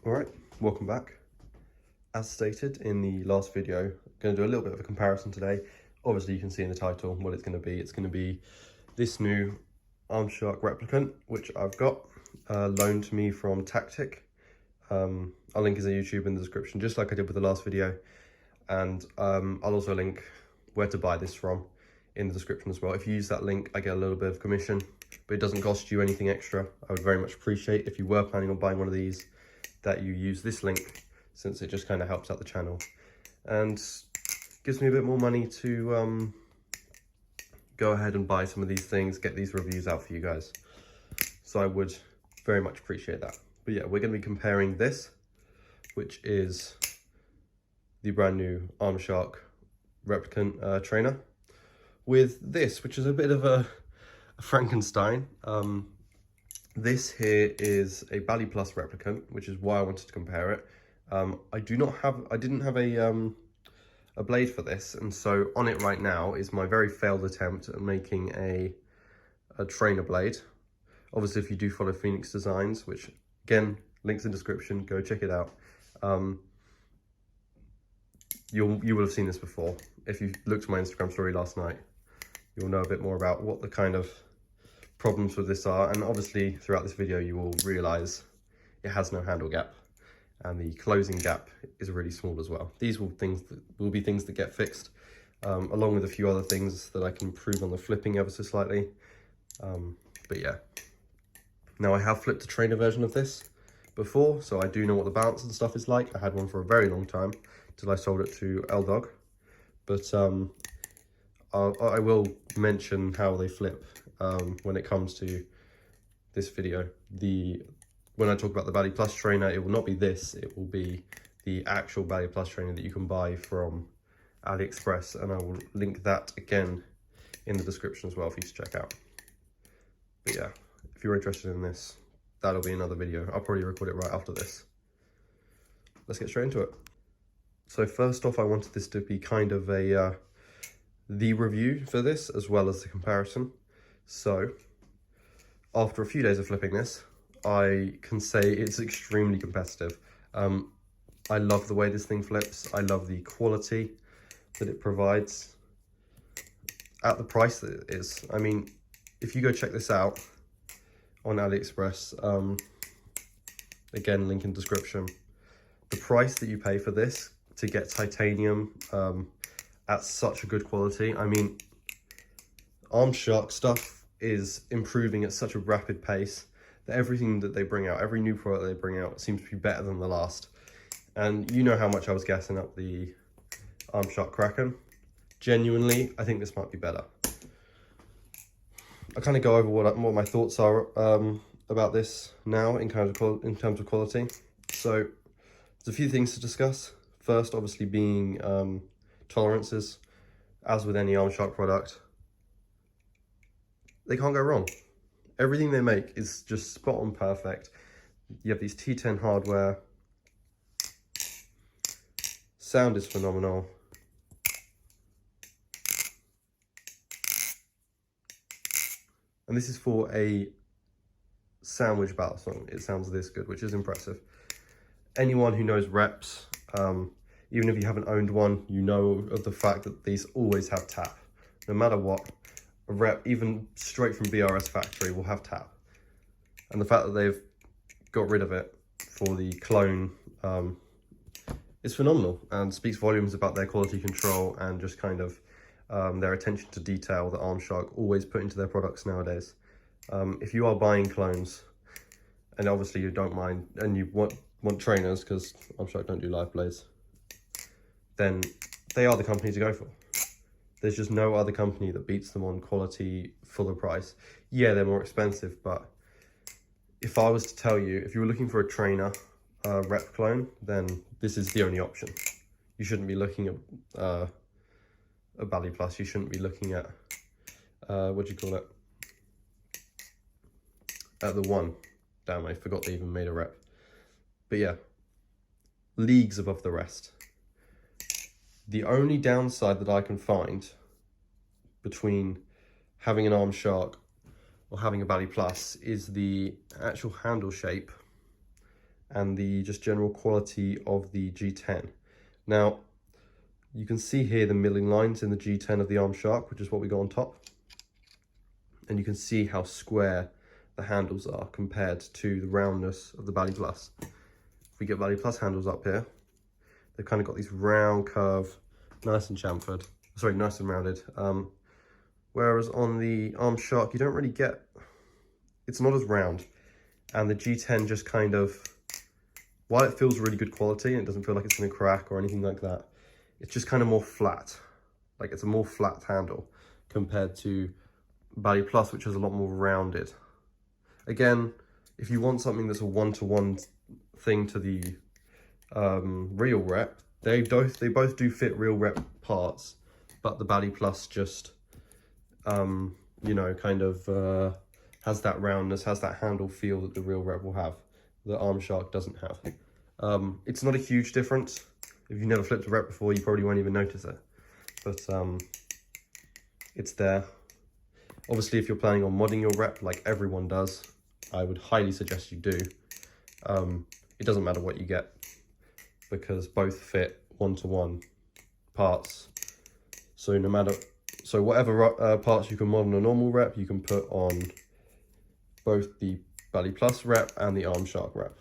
Alright, welcome back. As stated in the last video, I'm going to do a little bit of a comparison today. Obviously you can see in the title what it's going to be. It's going to be this new Armshark Replicant, which I've got loaned to me from Taktyc. I'll link his YouTube in the description, just like I did with the last video. And I'll also link where to buy this from in the description as well. If you use that link, I get a little bit of commission, but it doesn't cost you anything extra. I would very much appreciate if you were planning on buying one of these, that you use this link, since it just kind of helps out the channel and gives me a bit more money to go ahead and buy some of these things, get these reviews out for you guys. So I would very much appreciate that. But yeah, we're going to be comparing this, which is the brand new Armshark Replicant trainer, with this, which is a bit of a Frankenstein. This here is a Bally Plus Replicant, which is why I wanted to compare it. I didn't have a blade for this, and so on it right now is my very failed attempt at making a trainer blade. Obviously, if you do follow Phoenix Designs, which again, links in the description, go check it out. You will have seen this before. If you looked at my Instagram story last night, you'll know a bit more about what the kind of problems with this are, and obviously throughout this video you will realize it has no handle gap and the closing gap is really small as well. These will be things that get fixed, along with a few other things that I can improve on the flipping ever so slightly. But yeah, now I have flipped a trainer version of this before, so I do know what the balance and stuff is like. I had one for a very long time till I sold it to L-Dog, but I will mention how they flip when it comes to this video. When I talk about the Bally Plus trainer, it will not be this, it will be the actual Bally Plus trainer that you can buy from AliExpress, and I will link that again in the description as well for you to check out. But yeah, if you're interested in this, that'll be another video. I'll probably record it right after this. Let's get straight into it. So first off, I wanted this to be kind of a the review for this as well as the comparison. So after a few days of flipping this, I can say it's extremely competitive. I love the way this thing flips. I love the quality that it provides at the price that it is. I mean, if you go check this out on AliExpress, again, link in description, the price that you pay for this to get titanium at such a good quality. I mean, Armshark stuff is improving at such a rapid pace that everything that they bring out, every new product they bring out, seems to be better than the last. And you know how much I was gassing up the Armshark Kraken. Genuinely, I think this might be better. I kind of go over what my thoughts are about this now in terms of quality. So there's a few things to discuss. First, obviously, being tolerances. As with any Armshark product, they can't go wrong. Everything they make is just spot on perfect. You have these T10 hardware. Sound is phenomenal. And this is for a sandwich battle song. It sounds this good, which is impressive. Anyone who knows reps, even if you haven't owned one, you know of the fact that these always have tap. No matter what, a rep, even straight from BRS factory, will have tap. And the fact that they've got rid of it for the clone is phenomenal and speaks volumes about their quality control and just kind of their attention to detail that Armshark always put into their products nowadays. If you are buying clones, and obviously you don't mind, and you want trainers, because Armshark don't do live blades, then they are the company to go for. There's just no other company that beats them on quality for the price. Yeah, they're more expensive, but if I was to tell you, if you were looking for a trainer rep clone, then this is the only option. You shouldn't be looking at a Bally Plus. You shouldn't be looking at, what do you call it? At the one. Damn, I forgot they even made a rep. But yeah, leagues above the rest. The only downside that I can find between having an Armshark or having a Bally Plus is the actual handle shape and the just general quality of the G10. Now, you can see here the milling lines in the G10 of the Arm Shark, which is what we got on top. And you can see how square the handles are compared to the roundness of the Bally Plus. If we get Bally Plus handles up here, they've kind of got these round curve, nice and chamfered, sorry, nice and rounded. Whereas on the Arm Shark, you don't really get, it's not as round. And the G10 just kind of, while it feels really good quality and it doesn't feel like it's gonna crack or anything like that, it's just kind of more flat. Like it's a more flat handle compared to Bally Plus, which is a lot more rounded. Again, if you want something that's a one-to-one thing to the real rep, they both do fit real rep parts, but the Bally Plus just, you know, kind of has that roundness, has that handle feel that the real rep will have. The Arm Shark doesn't have. It's not a huge difference. If you've never flipped a rep before, you probably won't even notice it. But it's there. Obviously, if you're planning on modding your rep like everyone does, I would highly suggest you do. It doesn't matter what you get because both fit one-to-one parts. So no matter, so whatever parts you can mod on a normal rep, you can put on both the Bally Plus rep and the Arm Shark rep.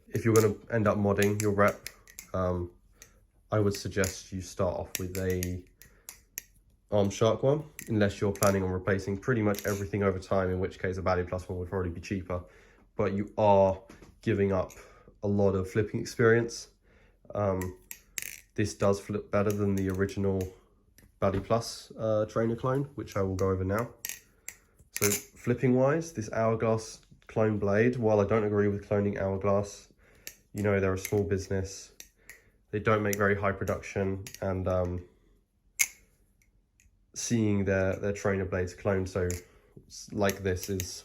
If you're going to end up modding your rep, I would suggest you start off with a Arm Shark one, unless you're planning on replacing pretty much everything over time, in which case a Bally Plus one would probably be cheaper. But you are giving up a lot of flipping experience. This does flip better than the original Bally Plus trainer clone, which I will go over now. So flipping wise, this Hourglass clone blade, while I don't agree with cloning Hourglass, you know, they're a small business. They don't make very high production, and seeing their trainer blades cloned so like this is,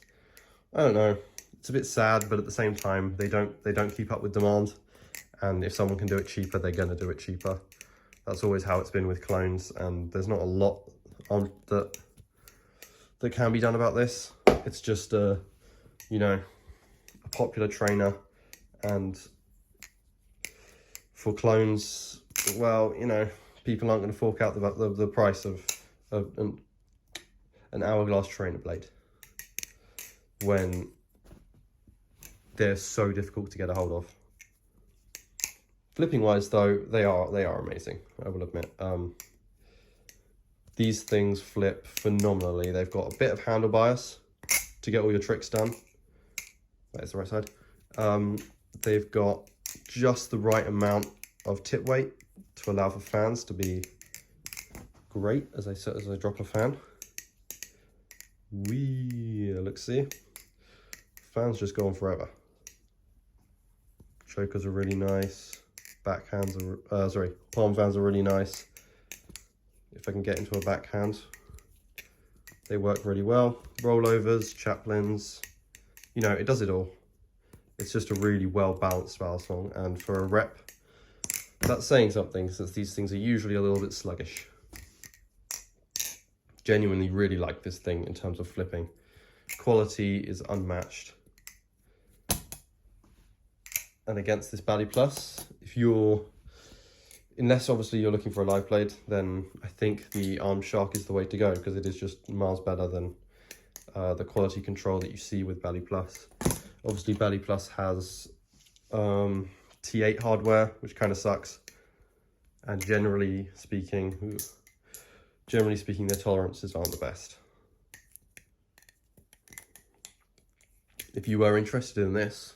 I don't know, it's a bit sad, but at the same time, they don't keep up with demand. And if someone can do it cheaper, they're gonna do it cheaper. That's always how it's been with clones, and there's not a lot that can be done about this. It's just you know, a popular trainer, and for clones, well, you know, people aren't going to fork out the price of an Hourglass trainer blade when they're so difficult to get a hold of. Flipping wise though, they are amazing, I will admit. These things flip phenomenally. They've got a bit of handle bias to get all your tricks done. That is the right side. They've got just the right amount of tip weight to allow for fans to be great as I drop a fan. Let's see. Fans just go on forever. Chokers are really nice. Backhands are, palm fans are really nice. If I can get into a backhand, they work really well. Rollovers, chaplains, you know, it does it all. It's just a really well balanced valve song, and for a rep, that's saying something, since these things are usually a little bit sluggish. Genuinely really like this thing in terms of flipping. Quality is unmatched. And against this Bally Plus, unless obviously you're looking for a live blade, then I think the Arm Shark is the way to go, because it is just miles better than the quality control that you see with Bally Plus. Obviously Bally Plus has T8 hardware, which kind of sucks. And generally speaking, their tolerances aren't the best. If you were interested in this,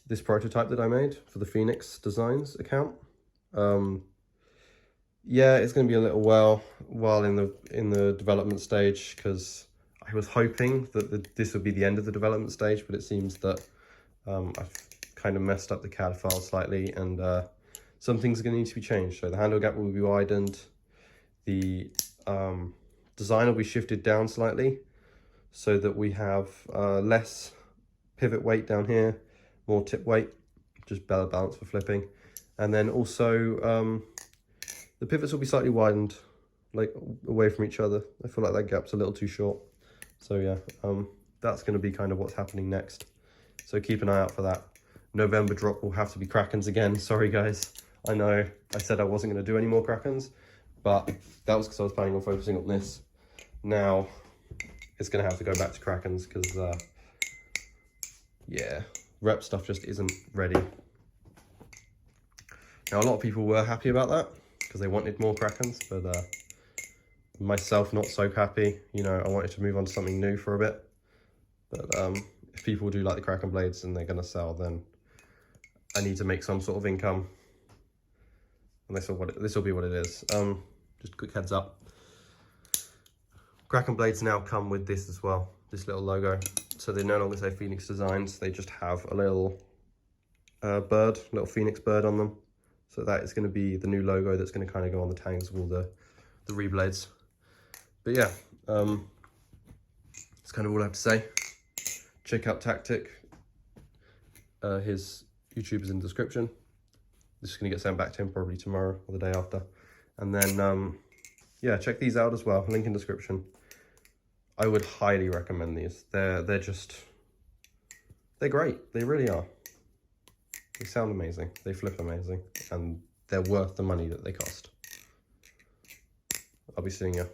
this prototype that I made for the Phoenix Designs account, yeah, it's going to be a little while in the development stage, because I was hoping that this would be the end of the development stage, but it seems that I've kind of messed up the CAD file slightly, and some things are going to need to be changed. So the handle gap will be widened, the design will be shifted down slightly so that we have less pivot weight down here, more tip weight, just better balance for flipping. And then also the pivots will be slightly widened, like away from each other. I feel like that gap's a little too short. So yeah, that's going to be kind of what's happening next. So keep an eye out for that. November drop will have to be Krakens again. Sorry guys, I know I said I wasn't going to do any more Krakens, but that was because I was planning on focusing on this. Now it's going to have to go back to Krakens because yeah, rep stuff just isn't ready. Now a lot of people were happy about that because they wanted more Krakens, but myself not so happy. You know, I wanted to move on to something new for a bit, but if people do like the Kraken blades and they're going to sell, then I need to make some sort of income, and this will be what it is. Just a quick heads up, Kraken blades now come with this as well, this little logo. So they no longer say Phoenix Designs, they just have a little little Phoenix bird on them. So that is going to be the new logo that's going to kind of go on the tangs of all the reblades. But yeah, that's kind of all I have to say. Check out Taktyc. His YouTube is in the description. This is going to get sent back to him probably tomorrow or the day after. And then, yeah, check these out as well. Link in description. I would highly recommend these. They're great. They really are. They sound amazing. They flip amazing. And they're worth the money that they cost. I'll be seeing you.